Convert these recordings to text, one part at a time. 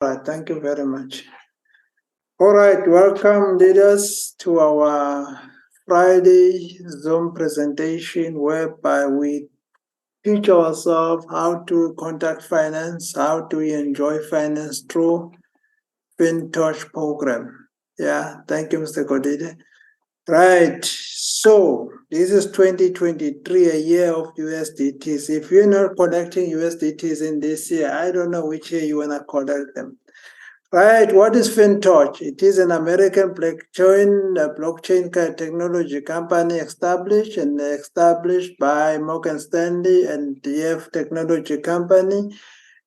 All right, thank you very much. All right, welcome leaders to our Friday Zoom presentation whereby we teach ourselves how to contact finance, how to enjoy finance through FINTOCH program. Yeah, thank you, Mr. Kodide. Right, so this is 2023, a year of USDTs. If you're not collecting USDTs in this year, I don't know which year you want to collect them. Right, what is FinTouch? It is an American blockchain technology company established by Morgan Stanley and DF Technology Company.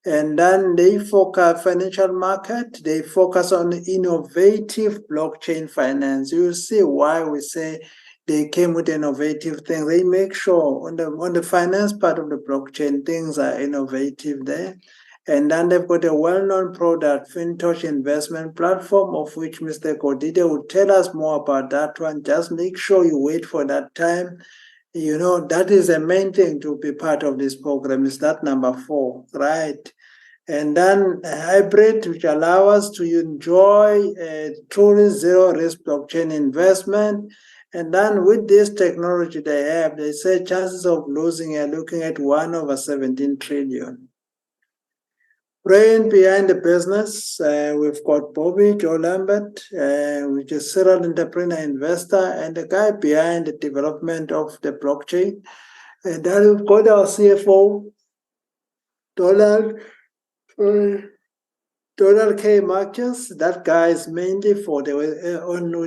And then they focus financial market. They focus on innovative blockchain finance. You see why we say they came with innovative things. They make sure on the finance part of the blockchain, things are innovative there. And then they've got a well-known product, FinTouch investment platform, of which Mr. Kodide will tell us more about that one. Just make sure you wait for that time. You know, that is the main thing to be part of this program, is that number 4, right? And then a hybrid, which allow us to enjoy a truly zero-risk blockchain investment. And then with this technology they have, they say chances of losing are looking at 1/17 trillion. Brain behind the business, we've got Bobby Joe Lambert, which is serial entrepreneur investor, and the guy behind the development of the blockchain. And then we've got our CFO, Donald K. Marcus. That guy is mainly for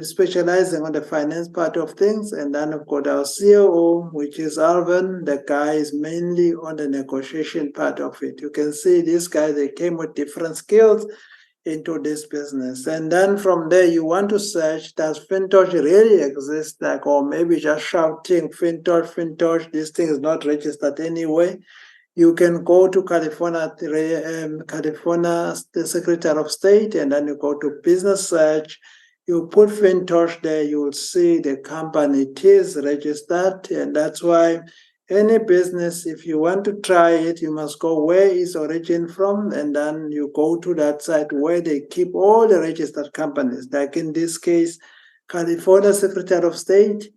specializing on the finance part of things. And then we've got our COO, which is Alvin. The guy is mainly on the negotiation part of it. You can see these guys, they came with different skills into this business. And then from there, you want to search, does FinTouch really exist? Or maybe just shouting, FinTouch, this thing is not registered anyway. You can go to California, the Secretary of State, and then you go to business search. You put FinTouch there, you will see the company. It is registered, and that's why any business, if you want to try it, you must go where is origin from, and then you go to that site where they keep all the registered companies. Like in this case, California Secretary of State,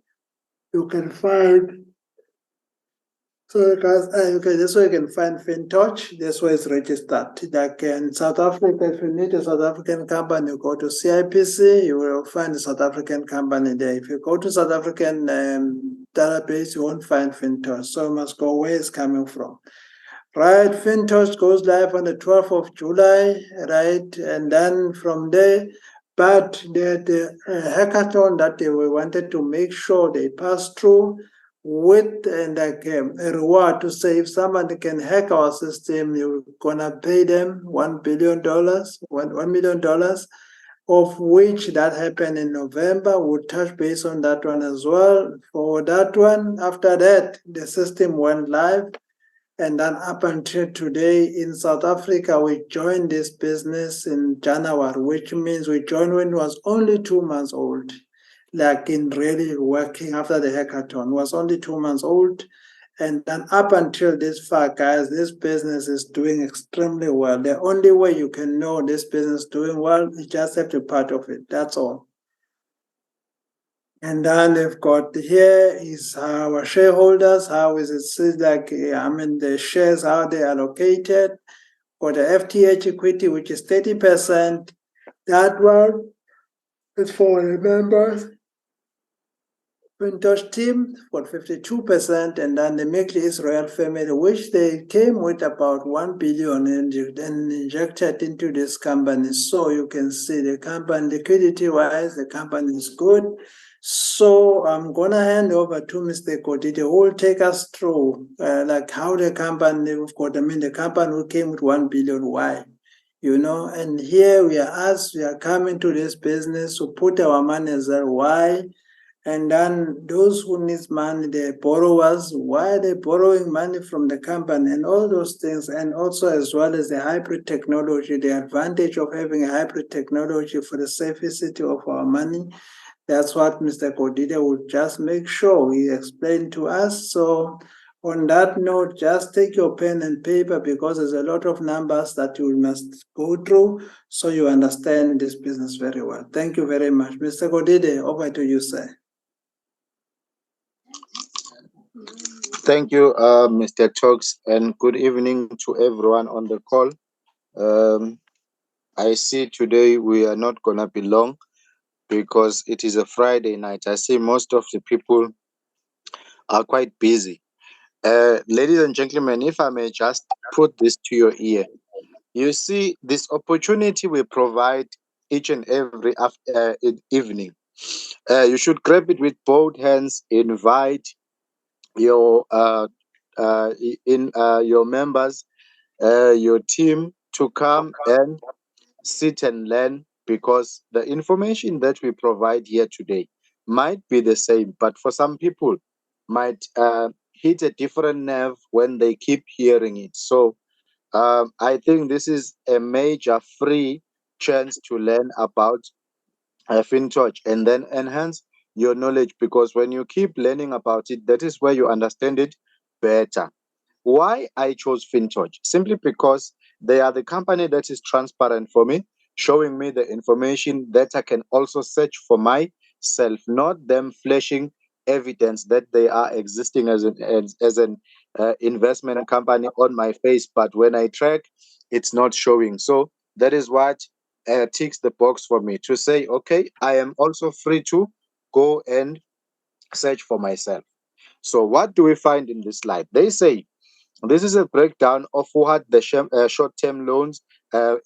you can find. So this way you can find FinTouch. This way it's registered. Like in South Africa, if you need a South African company, you go to CIPC, you will find a South African company there. If you go to South African database, you won't find FinTouch. So you must go where it's coming from. Right, FinTouch goes live on the 12th of July, right? And then from there, but the hackathon that we wanted to make sure they pass through with like a reward to say if somebody can hack our system, you're gonna pay them $1 billion, $1 million, of which that happened in November. We'll touch base on that one as well. For that one, after that, the system went live. And then up until today in South Africa, we joined this business in January, which means we joined when it was only 2 months old. Like in really working after the hackathon, was only 2 months old. And then up until this far, guys, this business is doing extremely well. The only way you can know this business is doing well, you just have to be part of it. That's all. And then they've got here is our shareholders, how is it like, the shares, how they are allocated. For the FTH equity, which is 30%, that one is for the members. FinTouch team for 52%, and then the Mekli Israel family, which they came with about 1 billion and injected into this company. So you can see the company liquidity-wise, the company is good. So I'm gonna hand over to Mr. Kodide, who will take us through like how the company, the company who came with 1 billion, why? And here we are coming to this business to put our money as well, why? And then those who need money, the borrowers, why are they borrowing money from the company and all those things, and also as well as the hybrid technology, the advantage of having a hybrid technology for the safety of our money. That's what Mr. Kodide will just make sure he explained to us. So On that note, just take your pen and paper because there's a lot of numbers that you must go through so you understand this business very well. Thank you very much. Mr. Godide, over to you, sir. Thank you, Mr. Talks, and good evening to everyone on the call. I see today we are not going to be long because it is a Friday night. I see most of the people are quite busy. Ladies and gentlemen, if I may just put this to your ear, you see, this opportunity we provide each and every evening. You should grab it with both hands, invite your your members, your team to come and sit and learn, because the information that we provide here today might be the same, but for some people might hit a different nerve when they keep hearing it. So I think this is a major free chance to learn about FinTouch and then enhance your knowledge, because when you keep learning about it, that is where you understand it better. Why I chose FinTouch? Simply because they are the company that is transparent for me, showing me the information that I can also search for myself, not them flashing evidence that they are existing as an investment company on my face, but when I track, it's not showing. So that is what ticks the box for me to say, okay, I am also free to go and search for myself. So what do we find in this slide? They say this is a breakdown of what the short-term loans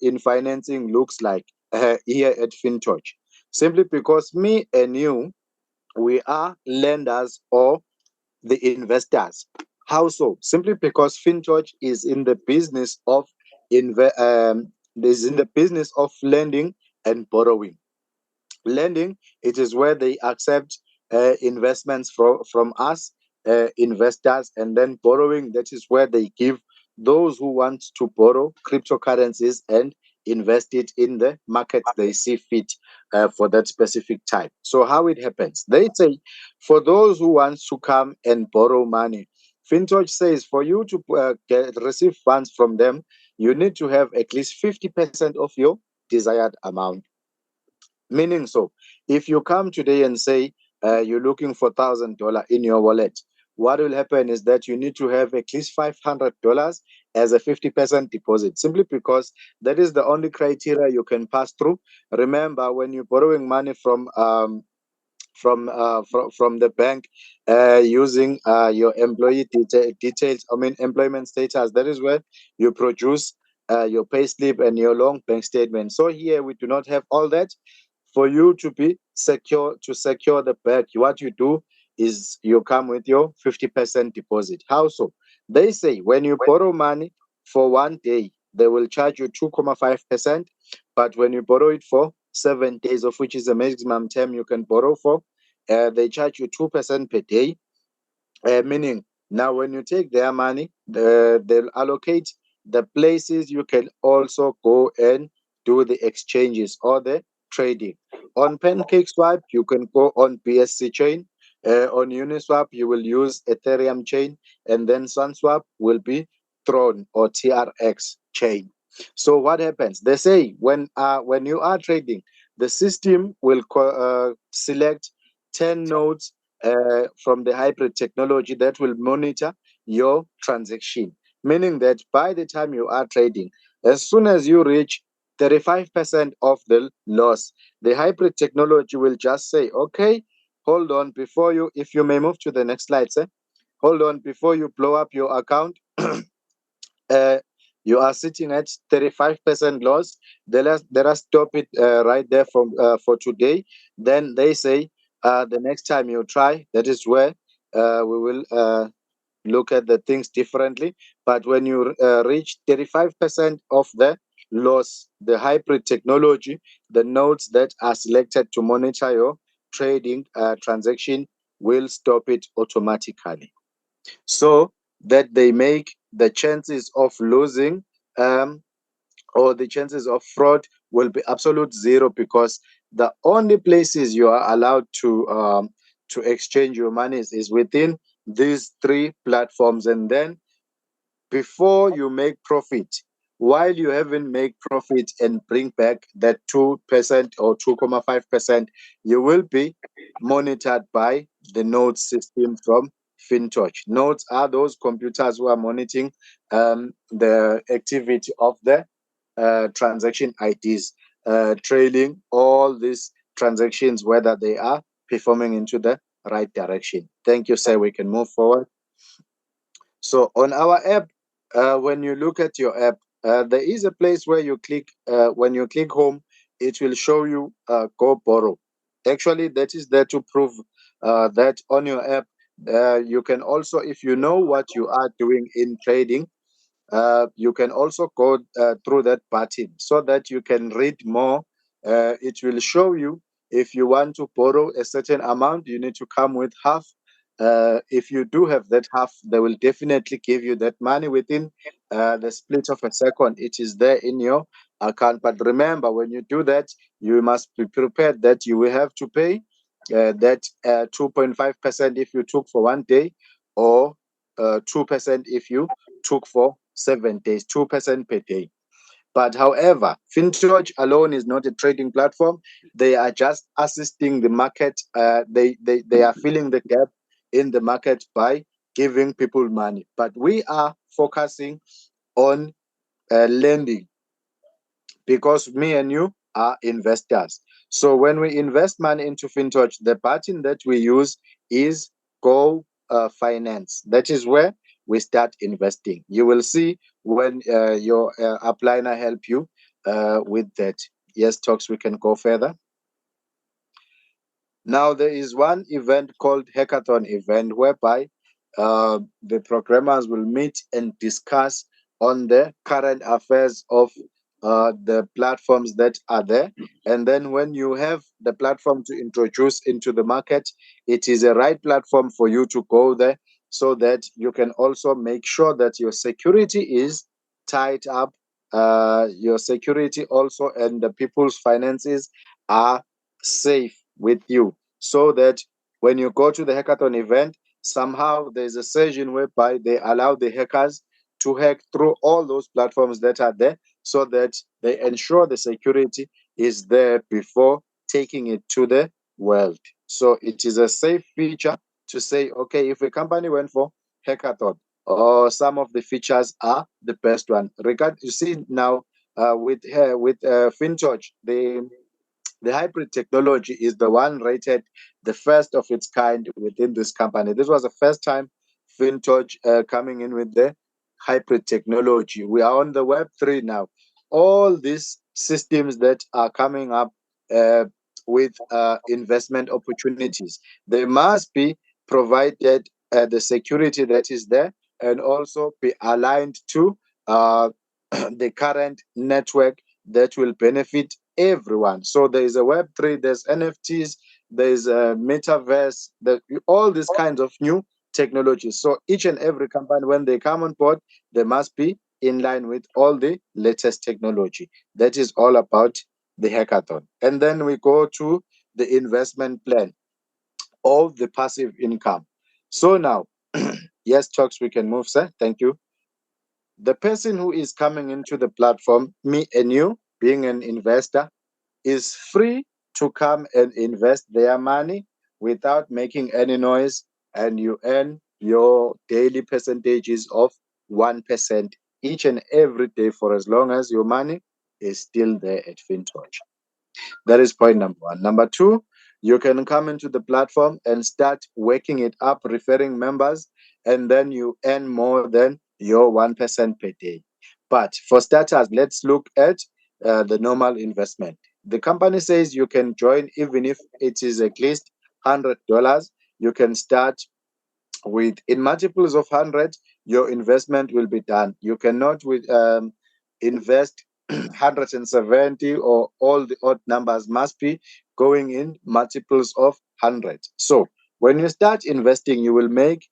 in financing looks like here at FinTouch. Simply because me and you, we are lenders or the investors. How so? Simply because FinTouch is in the business of is in the business of lending and borrowing. Lending, it is where they accept investments from us investors, and then borrowing, that is where they give those who want to borrow cryptocurrencies and invest it in the markets they see fit for that specific time. So how it happens, they say, for those who want to come and borrow money, FinTouch says for you to receive funds from them, you need to have at least 50% of your desired amount. Meaning, so if you come today and say you're looking for $1,000 in your wallet, what will happen is that you need to have at least $500 as a 50% deposit, simply because that is the only criteria you can pass through. Remember, when you're borrowing money from the bank using your employee details, I mean employment status, that is where you produce your pay slip and your long bank statement. So here we do not have all that. For you to be secure, to secure the bag, what you do is you come with your 50% deposit. How so? They say when you borrow money for 1 day, they will charge you 2.5%. But when you borrow it for 7 days, of which is the maximum term you can borrow for, they charge you 2% per day. Meaning, now when you take their money, they'll allocate the places you can also go and do the exchanges or the trading. On PancakeSwap, you can go on BSC chain. On Uniswap, you will use Ethereum chain, and then SunSwap will be Tron or TRX chain. So what happens? They say when you are trading, the system will select 10 nodes from the hybrid technology that will monitor your transaction. Meaning that by the time you are trading, as soon as you reach 35% of the loss, the hybrid technology will just say, okay, hold on before you, if you may move to the next slide, sir. Hold on before you blow up your account. uh, you are sitting at 35% loss. Let us stop it right there for today. Then they say the next time you try, that is where we will look at the things differently. But when you reach 35% of the loss, the hybrid technology, the nodes that are selected to monitor your trading transaction will stop it automatically, so that they make the chances of losing or the chances of fraud will be absolute zero, because the only places you are allowed to exchange your monies is within these three platforms, and then before you make profit, while you haven't make profit and bring back that 2% or 2.5%, you will be monitored by the node system from FinTouch. Nodes are those computers who are monitoring the activity of the transaction IDs, trailing all these transactions, whether they are performing into the right direction. Thank you, sir. We can move forward. So on our app, when you look at your app, there is a place where you click. When you click home, it will show you go borrow. Actually, that is there to prove that on your app, you can also, if you know what you are doing in trading, you can also go through that button so that you can read more. It will show you if you want to borrow a certain amount, you need to come with half. If you do have that half, they will definitely give you that money within the split of a second. It is there in your account. But remember, when you do that, you must be prepared that you will have to pay that 2.5% if you took for one day, or 2% if you took for 7 days, 2% per day. But however, FinTouch alone is not a trading platform. They are just assisting the market. They are filling the gap in the market by giving people money. But we are focusing on lending, because me and you are investors. So when we invest money into FinTouch, the button that we use is Go Finance. That is where we start investing. You will see when your upliner help you with that. Yes, talks, we can go further. Now, there is one event called Hackathon event, whereby the programmers will meet and discuss on the current affairs of the platforms that are there. And then when you have the platform to introduce into the market, it is a right platform for you to go there, so that you can also make sure that your security is tied up, your security also, and the people's finances are safe with you, so that when you go to the hackathon event, somehow there's a session whereby they allow the hackers to hack through all those platforms that are there, so that they ensure the security is there before taking it to the world. So it is a safe feature to say, okay, if a company went for hackathon, or some of the features are the best one. You see now with FinTouch, the hybrid technology is the one rated the first of its kind within this company. This was the first time FinTouch coming in with the hybrid technology. We are on the Web3 now. All these systems that are coming up with investment opportunities, they must be provided the security that is there, and also be aligned to the current network that will benefit everyone. So there is a Web3, there's NFTs, there's a metaverse, all these kinds of new technologies. So each and every company, when they come on board, they must be in line with all the latest technology. That is all about the hackathon. And then we go to the investment plan of the passive income. So now, yes, talks, we can move, sir. Thank you. The person who is coming into the platform, me and you, being an investor, is free to come and invest their money without making any noise, and you earn your daily percentages of 1% each and every day, for as long as your money is still there at FinTouch. That is point number one. Number two, you can come into the platform and start working it up, referring members, and then you earn more than your 1% per day. But for starters, let's look at the normal investment. The company says you can join even if it is at least $100. You can start with, in multiples of 100, your investment will be done. You cannot invest 170, or all the odd numbers must be going in multiples of 100. So when you start investing, you will make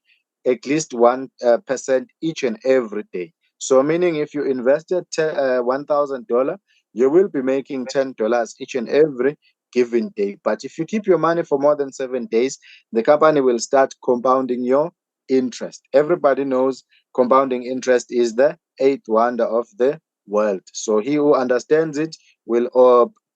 at least 1% each and every day. So meaning if you invested $1,000, you will be making $10 each and every given day. But if you keep your money for more than 7 days, the company will start compounding your interest. Everybody knows compounding interest is the eighth wonder of the world. So he who understands it will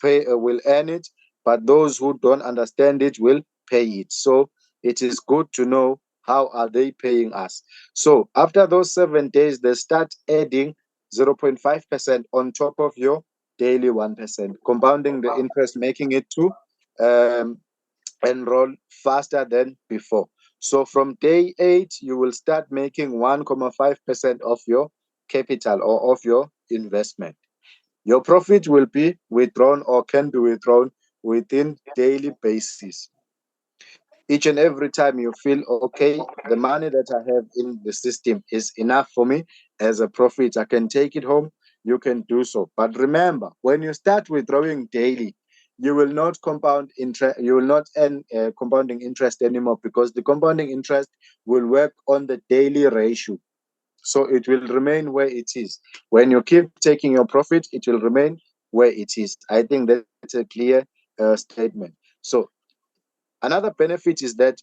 will earn it, but those who don't understand it will pay it. So it is good to know how are they paying us. So after those 7 days, they start adding 0.5% on top of your daily 1%, compounding the interest, making it to um, enroll faster than before. So from day 8, you will start making 1.5% of your capital or of your investment. Your profit will be withdrawn or can be withdrawn within daily basis. Each and every time you feel okay, the money that I have in the system is enough for me as a profit, I can take it home, you can do so. But remember, when you start withdrawing daily, you will not compound interest, you will not earn compounding interest anymore, because the compounding interest will work on the daily ratio. So it will remain where it is. When you keep taking your profit, it will remain where it is. I think that's a clear statement. So another benefit is that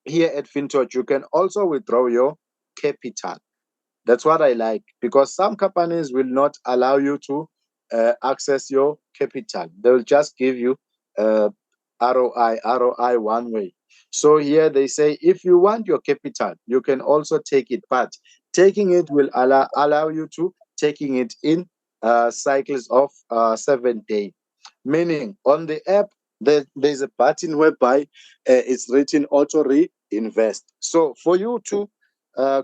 here at FinTouch, you can also withdraw your capital. That's what I like, because some companies will not allow you to access your capital. They will just give you uh, ROI one way. So here they say if you want your capital, you can also take it, but taking it will allow you to taking it in cycles of 7 days. Meaning on the app, there's a button whereby it's written auto reinvest. So for you to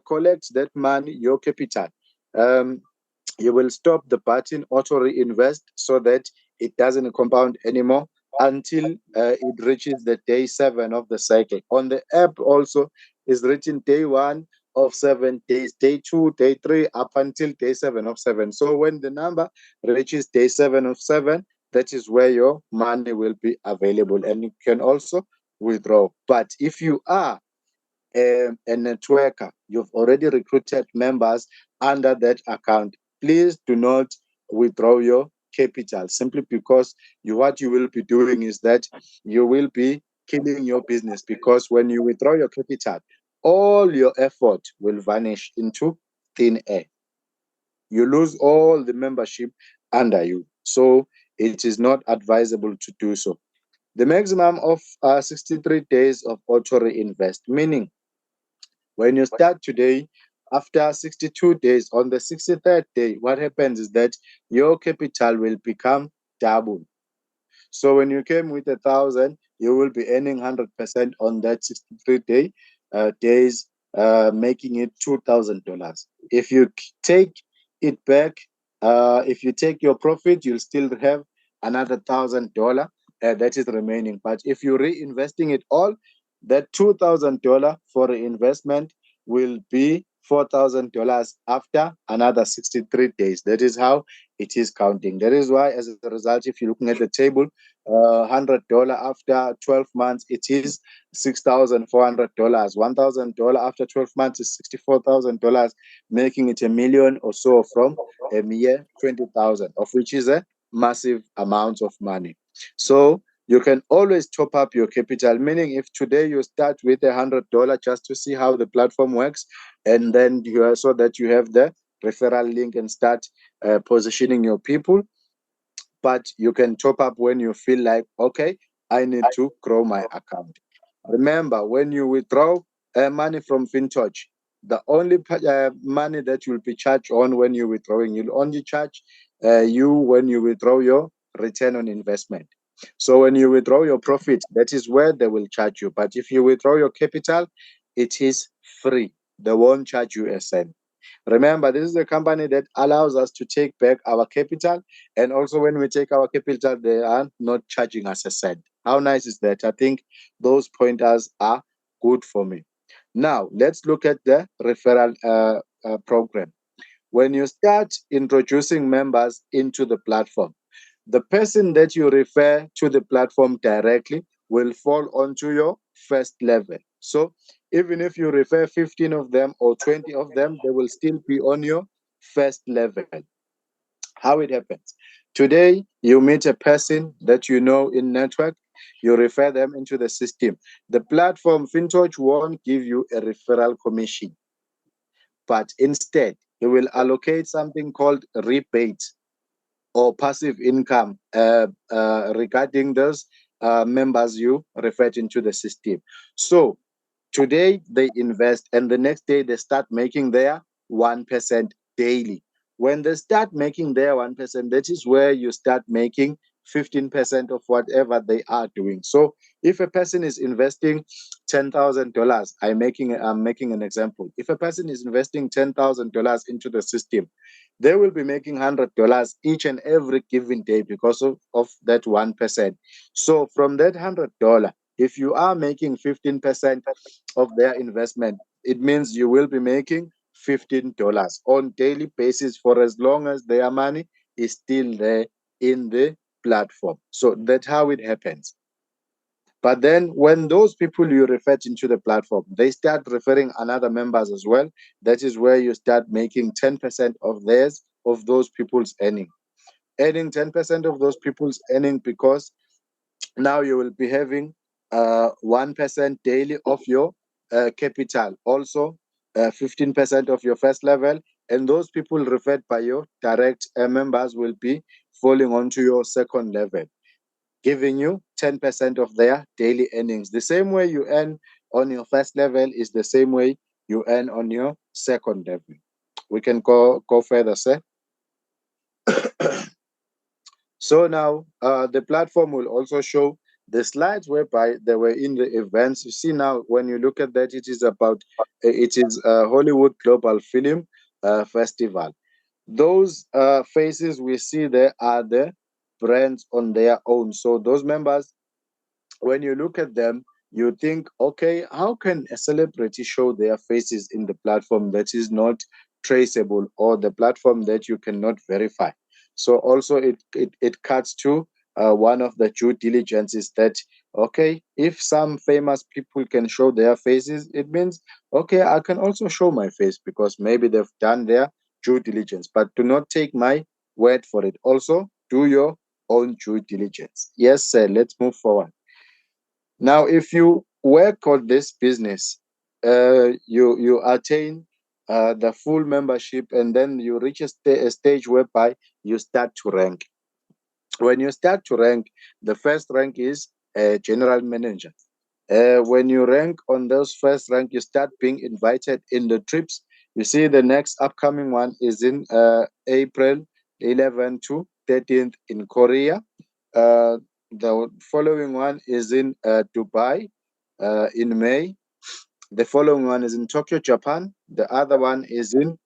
collect that money, your capital, um, you will stop the button auto reinvest so that it doesn't compound anymore until it reaches the day 7 of the cycle. On the app also is written day 1 of 7 days, day 2, day 3, up until day 7 of 7. So when the number reaches day 7 of 7, that is where your money will be available, and you can also withdraw. But if you are a networker, you've already recruited members under that account, please do not withdraw your capital, simply because what you will be doing is that you will be killing your business, because when you withdraw your capital, all your effort will vanish into thin air. You lose all the membership under you. So it is not advisable to do so. The maximum of 63 days of auto reinvest, meaning when you start today, after 62 days, on the 63rd day, what happens is that your capital will become double. So when you came with 1,000, you will be earning 100% on that 63 days, making it $2,000. If you take it back, if you take your profit, you'll still have another $1,000 that is remaining. But if you're reinvesting it all, that $2,000 for reinvestment will be $4,000 after another 63 days. That is how it is counting. That is why, as a result, if you're looking at the table, $100 after 12 months, it is $6,400. $1,000 after 12 months is $64,000, making it a million or so from a mere 20,000, of which is a massive amount of money. So you can always top up your capital, meaning if today you start with $100 just to see how the platform works, and then so that you have the referral link and start positioning your people. But you can top up when you feel like, okay, I need to grow my account. Remember, when you withdraw money from FinTouch, the only money that you'll be charged on when you're withdrawing, you'll only charge you when you withdraw your return on investment. So when you withdraw your profit, that is where they will charge you. But if you withdraw your capital, it is free. They won't charge you a cent. Remember, this is a company that allows us to take back our capital. And also, when we take our capital, they are not charging us a cent. How nice is that? I think those pointers are good for me. Now, let's look at the referral program. When you start introducing members into the platform, the person that you refer to the platform directly will fall onto your first level. So even if you refer 15 of them or 20 of them, they will still be on your first level. How it happens. Today, you meet a person that you know in network. You refer them into the system. The platform FinTouch won't give you a referral commission, but instead it will allocate something called rebate or passive income regarding those members you referred into the system. So today they invest, and the next day they start making their 1% daily. When they start making their 1%, that is where you start making 15% of whatever they are doing. So if a person is investing $10,000, I'm making an example. If a person is investing $10,000 into the system, they will be making $100 each and every given day because of that 1%. So from that $100, if you are making 15% of their investment, it means you will be making $15 on daily basis for as long as their money is still there in the platform. So that's how it happens. But then when those people you refer into the platform, they start referring another members as well. That is where you start making 10% of theirs, of those people's earning 10% of those people's earning, because now you will be having 1% daily of your capital, also 15% of your first level, and those people referred by your direct members will be falling onto your second level, giving you 10% of their daily earnings. The same way you earn on your first level is the same way you earn on your second level. We can go further, sir. So now the platform will also show the slides whereby they were in the events. You see now, when you look at that, it is about it is Hollywood Global Film Festival. Those faces we see there are the brands on their own. So those members, when you look at them, you think, okay, how can a celebrity show their faces in the platform that is not traceable, or the platform that you cannot verify? So also it cuts to one of the due diligences that, okay, if some famous people can show their faces, it means, okay, I can also show my face because maybe they've done their due diligence. But do not take my word for it. Also, do your own due diligence. Yes, sir. Let's move forward. Now, if you work on this business, you attain the full membership, and then you reach a stage whereby you start to rank. When you start to rank, the first rank is general manager. When you rank on those first rank, you start being invited in the trips. You see, the next upcoming one is in April 11 to 13th in Korea. The following one is in Dubai in May. The following one is in Tokyo, Japan. The other one is in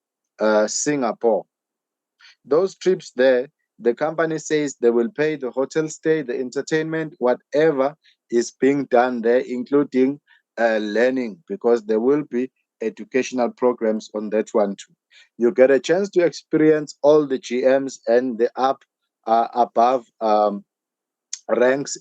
Singapore. Those trips there, the company says they will pay the hotel stay, the entertainment, whatever is being done there, including learning, because there will be educational programs on that one too. You get a chance to experience all the GMs and the above ranks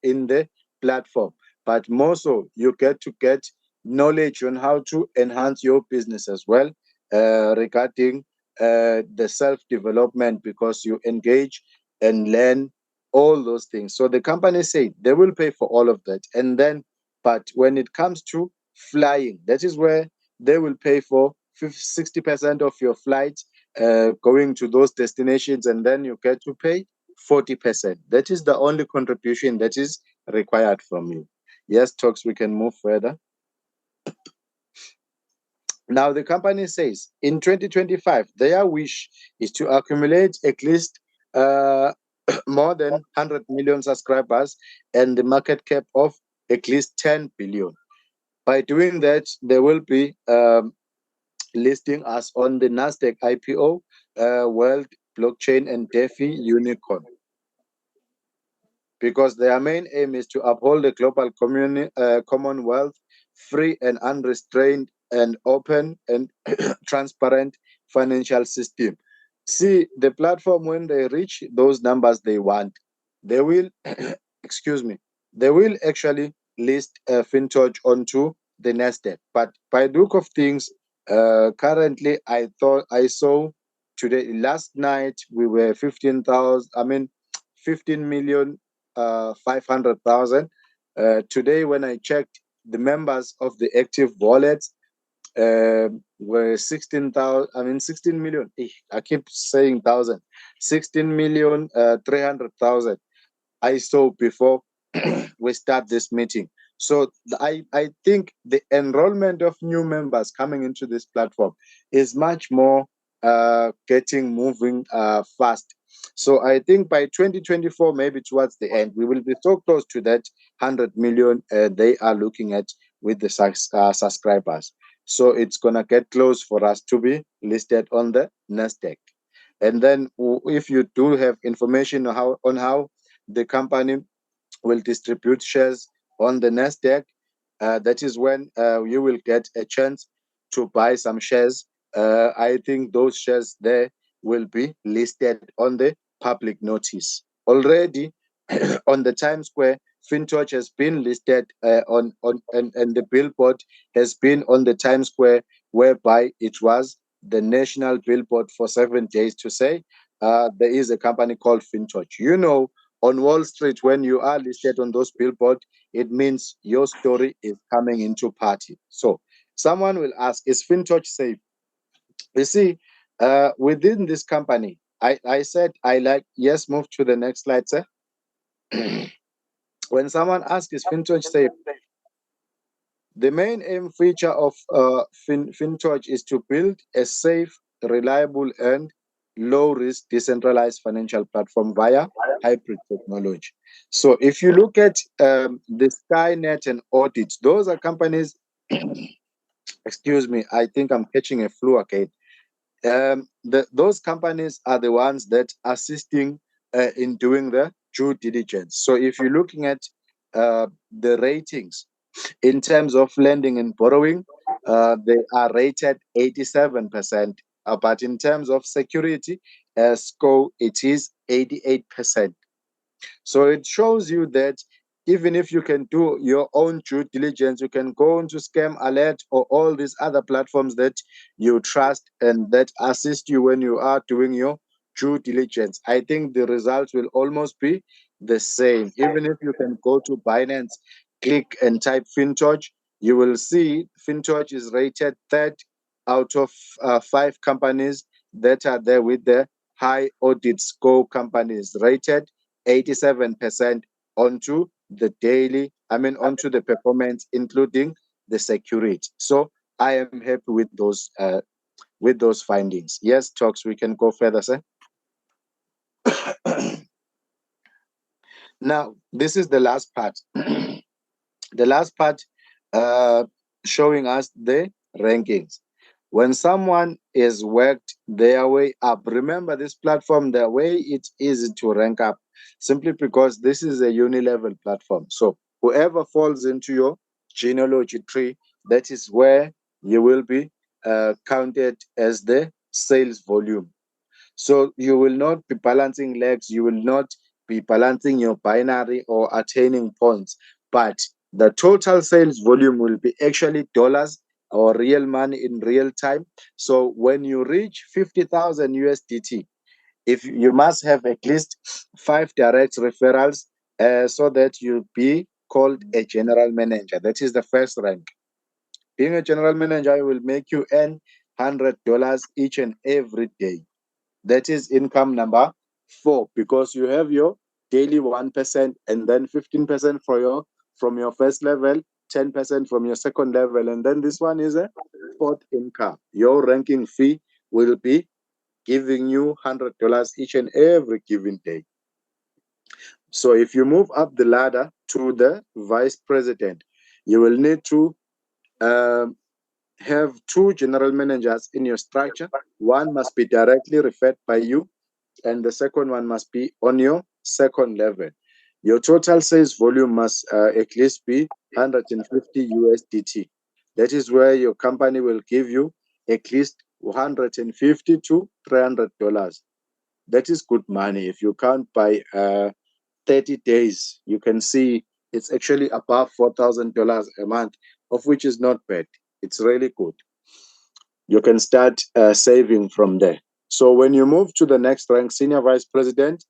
in the platform, but more so you get to get knowledge on how to enhance your business as well, regarding the self-development, because you engage and learn all those things. So the company say they will pay for all of that, and then, but when it comes to flying, that is where they will pay for 60% of your flight going to those destinations, and then you get to pay 40%. That is the only contribution that is required from you. Yes, talks, we can move further. Now, the company says in 2025, their wish is to accumulate at least more than 100 million subscribers and the market cap of at least 10 billion. By doing that, they will be listing us on the NASDAQ IPO, World Blockchain and DeFi Unicorn, because their main aim is to uphold the global commonwealth, free and unrestrained and open and transparent financial system. See, the platform, when they reach those numbers they want, they will, excuse me, they will actually list FinTouch onto the NASDAQ. But by the look of things, currently, I saw today, last night, we were 15 million 500,000. Today, when I checked, the members of the active wallets were 16,000. I mean, 16 million. I keep saying thousand. 16 million 300,000. I saw before we start this meeting. So I think the enrollment of new members coming into this platform is much more getting moving fast. So I think by 2024, maybe towards the end, we will be so close to that 100 million they are looking at with the subscribers. So it's gonna get close for us to be listed on the Nasdaq. And then if you do have information on how the company will distribute shares on the Nasdaq, that is when you will get a chance to buy some shares. I think those shares there will be listed on the public notice. Already on the Times Square, FinTOCH has been listed and the billboard has been on the Times Square, whereby it was the national billboard for 7 days to say there is a company called FinTOCH. You know, on Wall Street, when you are listed on those billboards, it means your story is coming into party. So someone will ask, is FinTouch safe? You see, within this company, I said I like, yes, move to the next slide, sir. When someone asks, is FinTouch safe? The main aim feature of FinTouch is to build a safe, reliable, and low-risk decentralized financial platform via hybrid technology. So if you look at the Skynet and Audit, those are companies, excuse me, I think I'm catching a flu again. Those companies are the ones that are assisting in doing the due diligence. So if you're looking at the ratings, in terms of lending and borrowing, they are rated 87%. But in terms of security score, it is 88%. So it shows you that even if you can do your own due diligence, you can go into Scam Alert or all these other platforms that you trust and that assist you when you are doing your due diligence. I think the results will almost be the same. Even if you can go to Binance, click and type FinTouch, you will see FinTouch is rated third out of 5 companies that are there with the high audit score companies, rated 87% onto the daily, onto the performance, including the security. So I am happy with those findings. Yes, Talks, we can go further, sir. Now, this is the last part. The last part showing us the rankings. When someone is worked their way up, remember this platform, the way it's easy to rank up, simply because this is a uni-level platform. So whoever falls into your genealogy tree, that is where you will be counted as the sales volume. So you will not be balancing legs, you will not be balancing your binary or attaining points, but the total sales volume will be actually dollars or real money in real time. So when you reach 50,000 USDT, if you must have at least 5 direct referrals so that you be called a general manager. That is the first rank. Being a general manager will make you earn $100 each and every day. That is income number 4, because you have your daily 1% and then 15% from your first level, 10% from your second level, and then this one is a fourth income. Your ranking fee will be giving you $100 each and every given day. So if you move up the ladder to the vice president, you will need to have 2 general managers in your structure. One must be directly referred by you, and the second one must be on your second level. Your total sales volume must at least be 150 USDT. That is where your company will give you at least 150 to $300. That is good money. If you count by 30 days, you can see it's actually above $4,000 a month, of which is not bad. It's really good. You can start saving from there. So when you move to the next rank, senior vice president,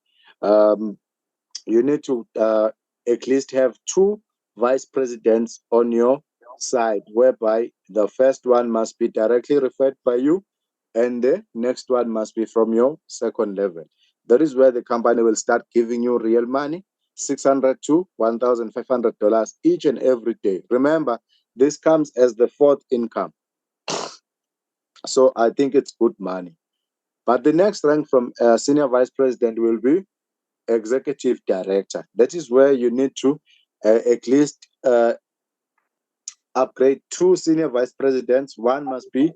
you need to at least have 2 vice presidents on your side, whereby the first one must be directly referred by you and the next one must be from your second level. That is where the company will start giving you real money, $600 to $1,500 each and every day. Remember, this comes as the fourth income. So I think it's good money. But the next rank from senior vice president will be executive director. That is where you need to at least upgrade 2 senior vice presidents. One must be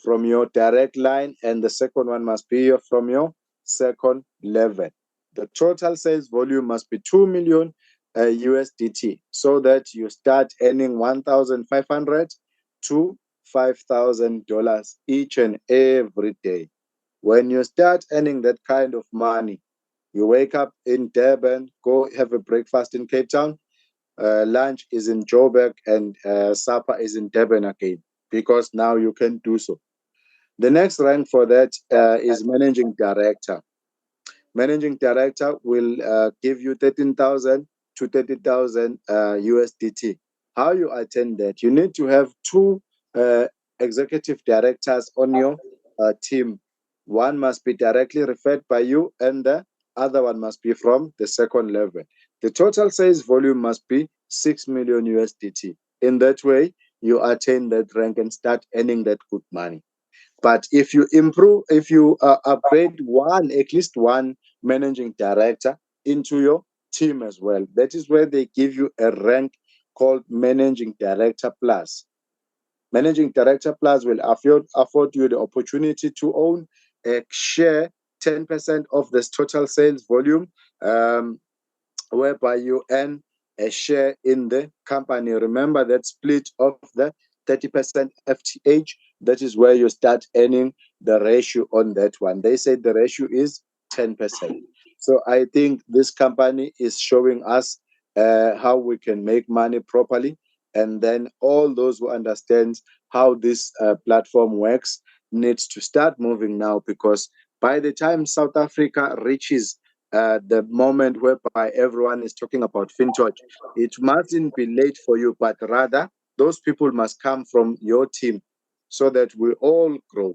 from your direct line, and the second one must be from your second level. The total sales volume must be 2 million USDT, so that you start earning 1,500 to $5,000 each and every day. When you start earning that kind of money, you wake up in Durban, go have a breakfast in Cape Town, lunch is in Joburg, and supper is in Durban again, because now you can do so. The next rank for that is managing director. Managing director will give you 13,000 to 30,000 USDT. How you attend that? You need to have 2 executive directors on your team. One must be directly referred by you, and the other one must be from the second level. The total sales volume must be 6 million USDT. In that way, you attain that rank and start earning that good money. But if you improve, if you upgrade at least one managing director into your team as well, that is where they give you a rank called Managing Director Plus. Managing Director Plus will afford you the opportunity to own a share 10% of this total sales volume, whereby you earn a share in the company. Remember that split of the 30% FTH. That is where you start earning the ratio on that one. They said the ratio is 10%. So I think this company is showing us how we can make money properly. And then all those who understand how this platform works needs to start moving now, because by the time South Africa reaches the moment whereby everyone is talking about FinTOCH, it mustn't be late for you, but rather those people must come from your team so that we all grow.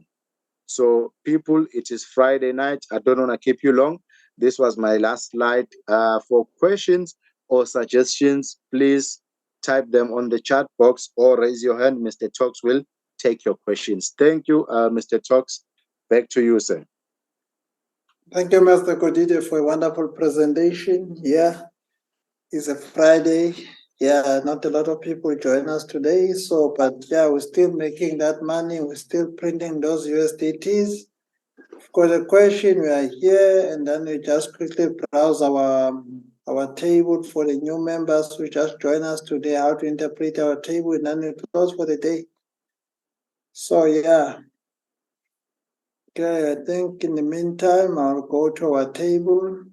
So, people, it is Friday night. I don't want to keep you long. This was my last slide. For questions or suggestions, please type them on the chat box or raise your hand. Mr. Talks will take your questions. Thank you, Mr. Talks. Back to you, sir. Thank you, Mr. Kodide, for a wonderful presentation. Yeah, it's a Friday. Yeah, not a lot of people join us today. So, but yeah, we're still making that money. We're still printing those USDTs. Of course, the question, we are here, and then we just quickly browse our table for the new members who just join us today, how to interpret our table, and then we close for the day. So, yeah. Okay, I think in the meantime, I'll go to our table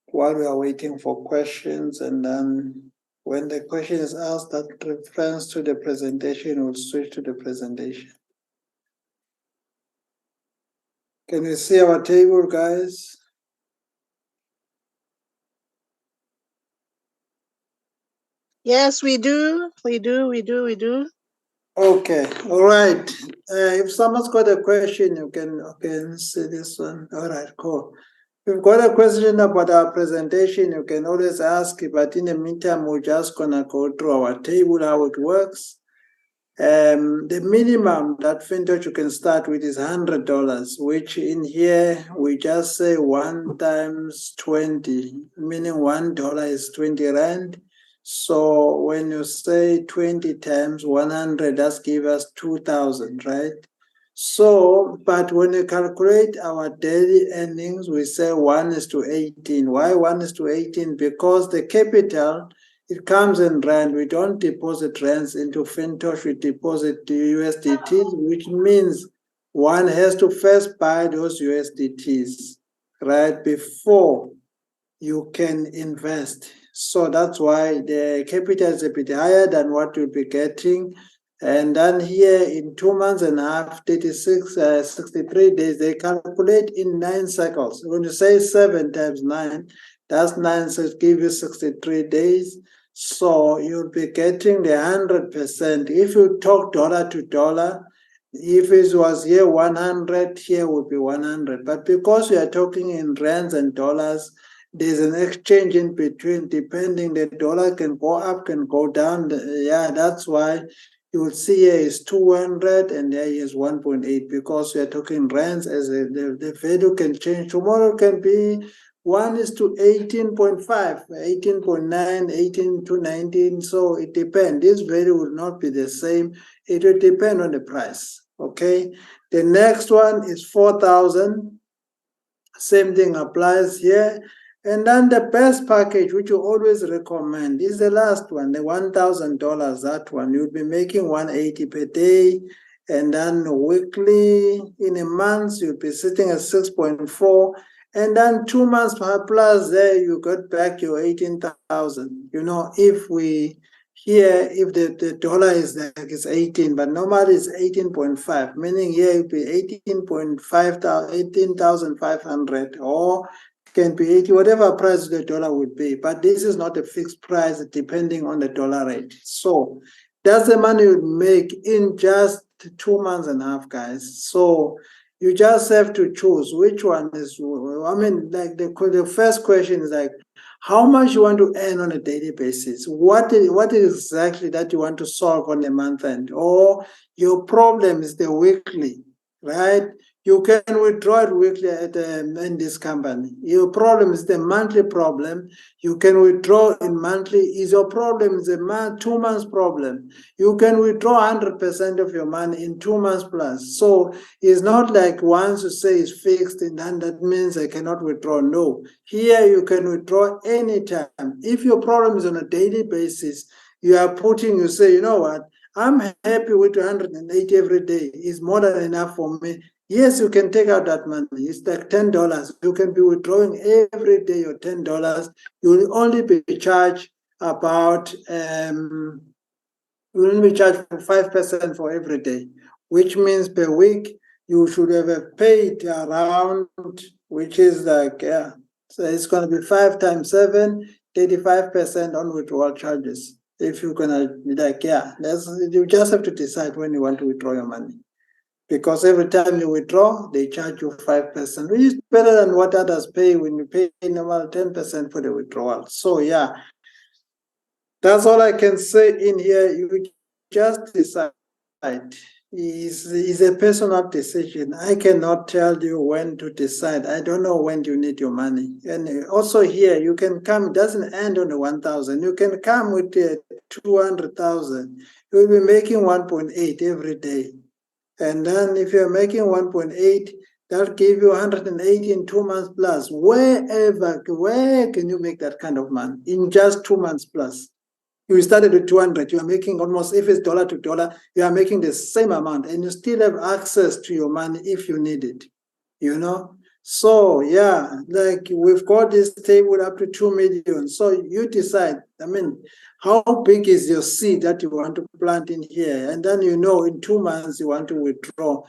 while we are waiting for questions, and then when the question is asked that reference to the presentation, we'll switch to the presentation. Can you see our table, guys? Yes, we do. We do. Okay, all right. If someone's got a question, you can see this one. All right, cool. If you've got a question about our presentation, you can always ask, but in the meantime, we're just gonna go through our table, how it works. The minimum that FinTOCH you can start with is $100, which in here we just say 1 times 20, meaning $1 is 20 Rand. So when you say 20 times 100, that's give us 2,000, right? So, but when you calculate our daily earnings, we say 1:18. Why 1:18? Because the capital, it comes in Rand. We don't deposit Rands into FinTOCH, we deposit the USDTs, which means one has to first buy those USDTs, right, before you can invest. So that's why the capital is a bit higher than what you'll be getting. And then here in 2 months and a half, 63 days, they calculate in 9 cycles. When you say 7 times 9, That's 9, so it gives you 63 days. So you'll be getting the 100%. If you talk dollar to dollar, if it was here 100, here would be 100. But because we are talking in rands and dollars, there's an exchange in between, depending. The dollar can go up, can go down. Yeah, that's why you will see here is 200 and there is 1.8, because we are talking rands. As the value can change. Tomorrow can be 1:18.5, 18.9, 18 to 19. So it depends. This value will not be the same. It will depend on the price. Okay. The next one is 4,000. Same thing applies here. And then the best package, which you always recommend, is the last one, the $1,000. That one, you'll be making 180 per day. And then weekly, in a month, you'll be sitting at 6.4. And then 2 months plus, there you got back your 18,000. You know, if we here, if the dollar is like it's 18, but normally it's 18.5, meaning here it will be 18,500, or can be 80, whatever price the dollar would be. But this is not a fixed price depending on the dollar rate. So that's the money you make in just 2 months and a half, guys. So you just have to choose which one is, I mean, like the first question is like, how much you want to earn on a daily basis? What is exactly that you want to solve on a month end? Or your problem is the weekly, right? You can withdraw it weekly in this company. Your problem is the monthly problem. You can withdraw in monthly. Is your problem is a 2 months problem? You can withdraw 100% of your money in 2 months plus. So it's not like once you say it's fixed and then that means I cannot withdraw. No, here you can withdraw anytime. If your problem is on a daily basis, you are putting, you say, you know what? I'm happy with 280 every day. It's more than enough for me. Yes, you can take out that money. It's like $10. You can be withdrawing every day your $10. You will only be charged about you will only be charged for 5% for every day, which means per week you should have paid around, which is like so it's going to be 5 times 7, 35% on withdrawal charges. If you're gonna be like, you just have to decide when you want to withdraw your money. Because every time you withdraw, they charge you 5%, which is better than what others pay when you pay normal 10% for the withdrawal. So yeah, that's all I can say in here. You just decide. It's a personal decision. I cannot tell you when to decide. I don't know when you need your money. And also here, you can come, it doesn't end on the 1,000. You can come with 200,000. You'll be making 1.8 every day. And then if you're making 1.8, that'll give you 180 in 2 months plus. Where can you make that kind of money in just 2 months plus? You started with 200, you are making almost, if it's dollar to dollar, you are making the same amount and you still have access to your money if you need it, you know? So yeah, like we've got this table up to 2 million. So you decide, I mean, how big is your seed that you want to plant in here? And then you know in 2 months you want to withdraw.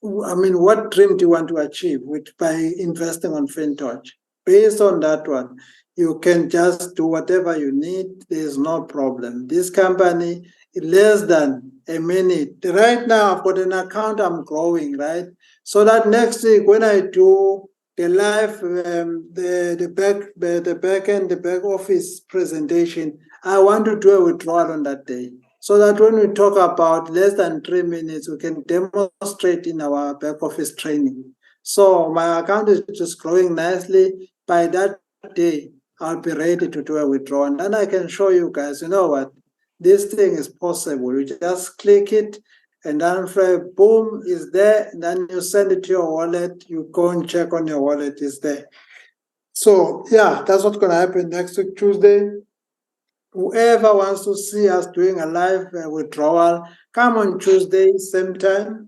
I mean, what dream do you want to achieve by investing on FinTOCH? Based on that one, you can just do whatever you need. There's no problem. This company, less than a minute. Right now, I've got an account I'm growing, right? So that next week when I do the live, the back office presentation, I want to do a withdrawal on that day. So that when we talk about less than 3 minutes, we can demonstrate in our back office training. So my account is just growing nicely. By that day, I'll be ready to do a withdrawal. And then I can show you guys, you know what, this thing is possible. You just click it and then boom, is there. And then you send it to your wallet. You go and check on your wallet, is there. So yeah, that's what's going to happen next week, Tuesday. Whoever wants to see us doing a live withdrawal, come on Tuesday, same time.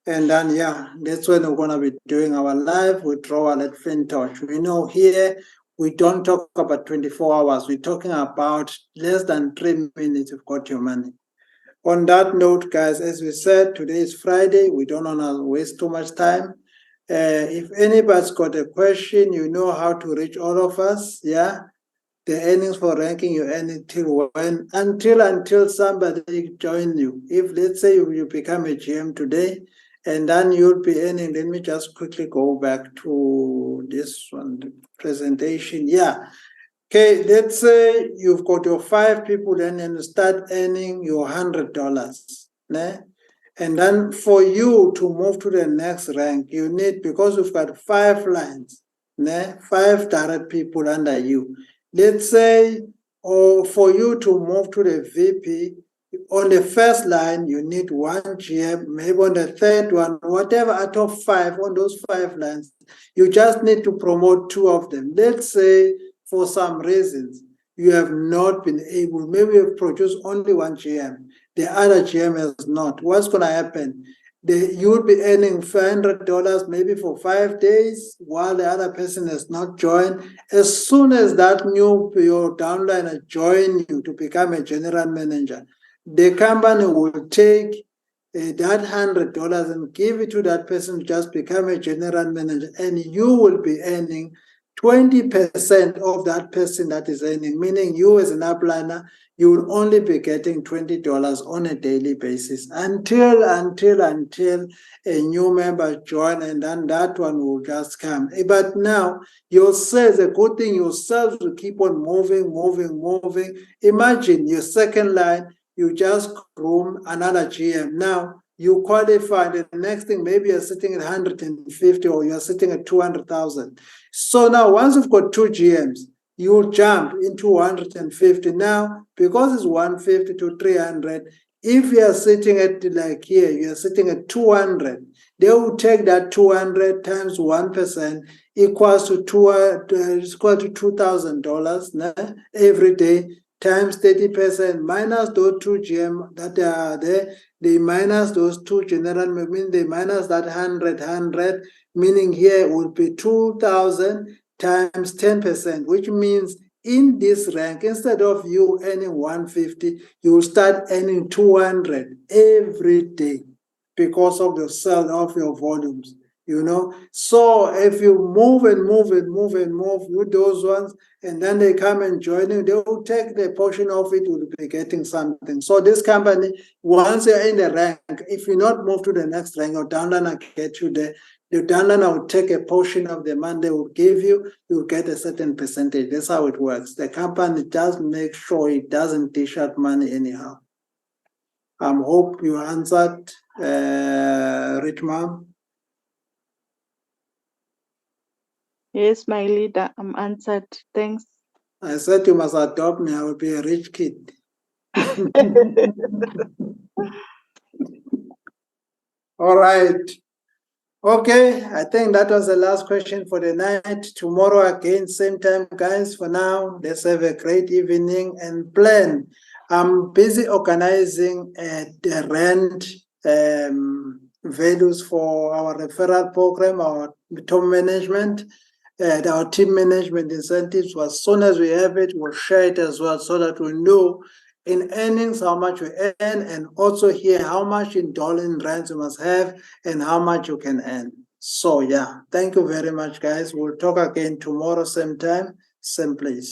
And then, yeah, that's when we're going to be doing our live withdrawal at FinTOCH. We know here we don't talk about 24 hours. We're talking about less than 3 minutes. You've got your money. On that note, guys, as we said, today is Friday. We don't want to waste too much time. If anybody's got a question, you know how to reach all of us. Yeah. The earnings for ranking, you earn it till when? Until somebody join you. If let's say you become a GM today, and then you'll be earning. Let me just quickly go back to this one, the presentation. Yeah. Okay, let's say you've got your 5 people, then and you start earning your $100. Né? And then for you to move to the next rank, you need, because you've got 5 lines, né? 5 direct people under you. Let's say, or for you to move to the VP, on the first line, you need 1 GM, maybe on the third one, whatever out of 5, on those 5 lines, you just need to promote 2 of them. Let's say, for some reasons, you have not been able, maybe you've produced only 1 GM, the other GM has not. What's going to happen? You'll be earning $500 maybe for 5 days while the other person has not joined. As soon as that your downliner join you to become a general manager, the company will take that $100 and give it to that person to just become a general manager, and you will be earning 20% of that person that is earning, meaning you as an upliner, you will only be getting $20 on a daily basis until a new member join, and then that one will just come. But now your sales, a good thing, your sales will keep on moving. Imagine your second line, you just groom another GM. Now you qualify. The next thing, maybe you're sitting at 150 or you're sitting at 200,000. So now once you've got 2 GMs, you jump into 150. Now, because it's 150 to 300, if you are sitting at like here, you're sitting at 200, they will take that 200 times 1% equals to $2,000 every day, times 30% minus those 2 GM that are there. They minus those 2 general, meaning they minus that 100, meaning here would be 2,000 times 10%, which means in this rank, instead of you earning 150, you will start earning 200 every day because of the sale of your volumes. So if you move with those ones, and then they come and join you, they will take the portion of it, will be getting something. So this company, once you're in the rank, if you not move to the next rank, your downliner get you there, the downliner will take a portion of the money they will give you, you'll get a certain percentage. That's how it works. The company does make sure it doesn't dish out money anyhow. I hope you answered, Richmond. Yes, my leader, I'm answered. Thanks. I said you must adopt me. I will be a rich kid. All right. Okay, I think that was the last question for the night. Tomorrow again, same time, guys. For now, let's have a great evening and plan. I'm busy organizing the rent values for our referral program, our top management, our team management incentives. As soon as we have it, we'll share it as well so that we know in earnings how much we earn, and also here how much in dollar and rands you must have and how much you can earn. So yeah, thank you very much, guys. We'll talk again tomorrow, same time, same place.